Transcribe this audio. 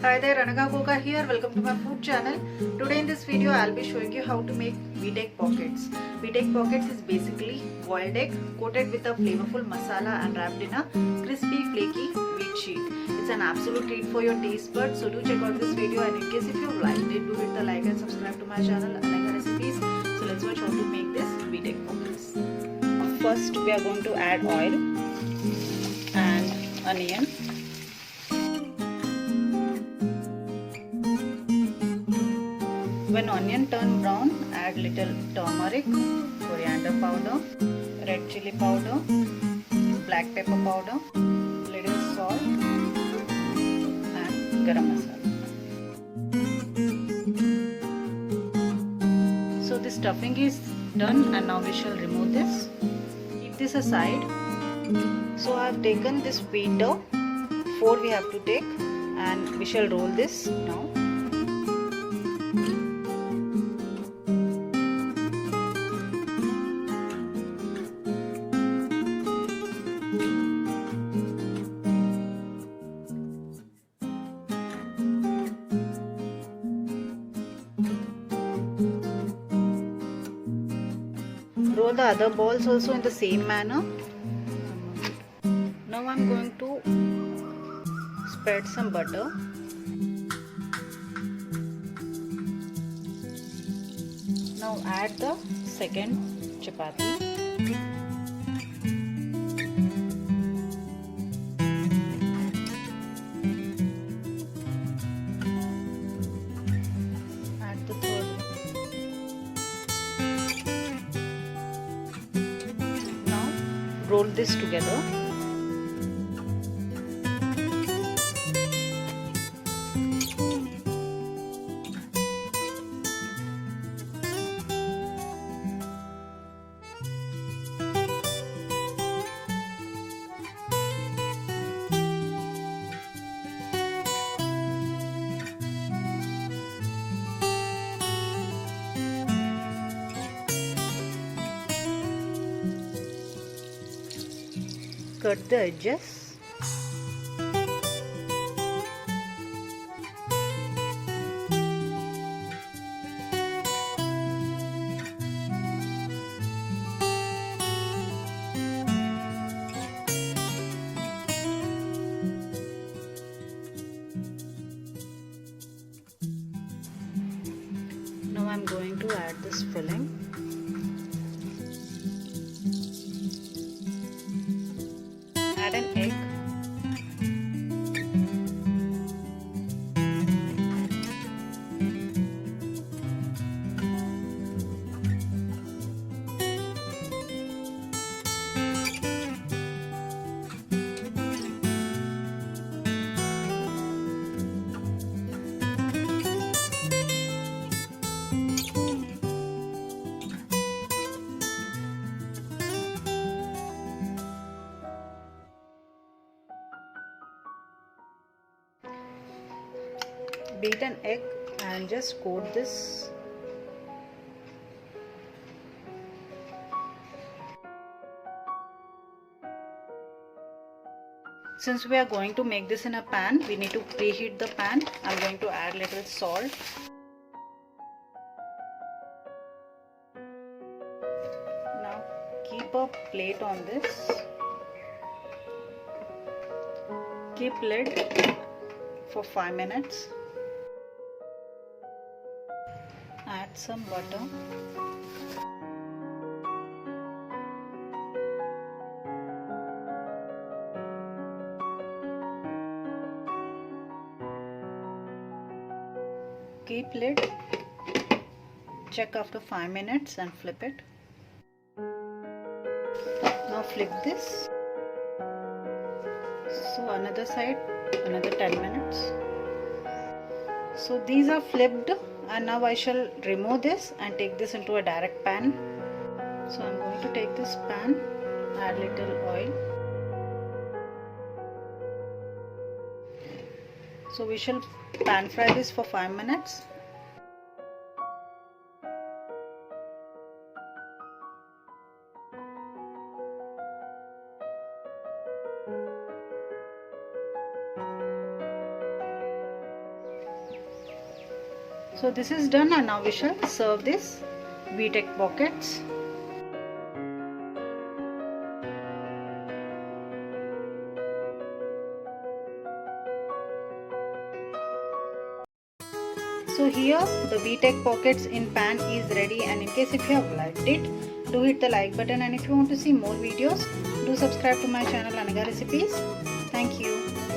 Hi there, Anagha Goga here. Welcome to my food channel. Today in this video I'll be showing you how to make wheat egg pockets. Wheat egg pockets is basically boiled egg coated with a flavorful masala and wrapped in a crispy flaky wheat sheet. It's an absolute treat for your taste buds, so do check out this video, and in case if you liked it, do hit the like and subscribe to my channel Anagha Recipes. So let's watch how to make this wheat egg pockets. First we are going to add oil and onion. When onion turn brown, add little turmeric, coriander powder, red chili powder, black pepper powder, little salt and garam masala. So the stuffing is done, and now we shall remove this. Keep this aside. So I have taken this wheat dough, 4 we have to take, and we shall roll this now. Roll the other balls also in the same manner. Now I am going to spread some butter. Now add the second chapati. Add the third. Now roll this together. Cut the edges. Now I am going to add this filling. Add an egg. Beat an egg and just coat this. Since we are going to make this in a pan, we need to preheat the pan. I am going to add little salt. Now keep a plate on this. Keep lid for 5 minutes. Add some butter. Keep lid. Check after 5 minutes and flip it. Now flip this. So another side, another 10 minutes. So these are flipped, and now I shall remove this and take this into a direct pan. So I am going to take this pan, add little oil. So we shall pan fry this for 5 minutes. So this is done, and now we shall serve this VTech pockets. So here the VTech pockets in pan is ready, and in case if you have liked it, do hit the like button, and if you want to see more videos, do subscribe to my channel Anaga Recipes. Thank you.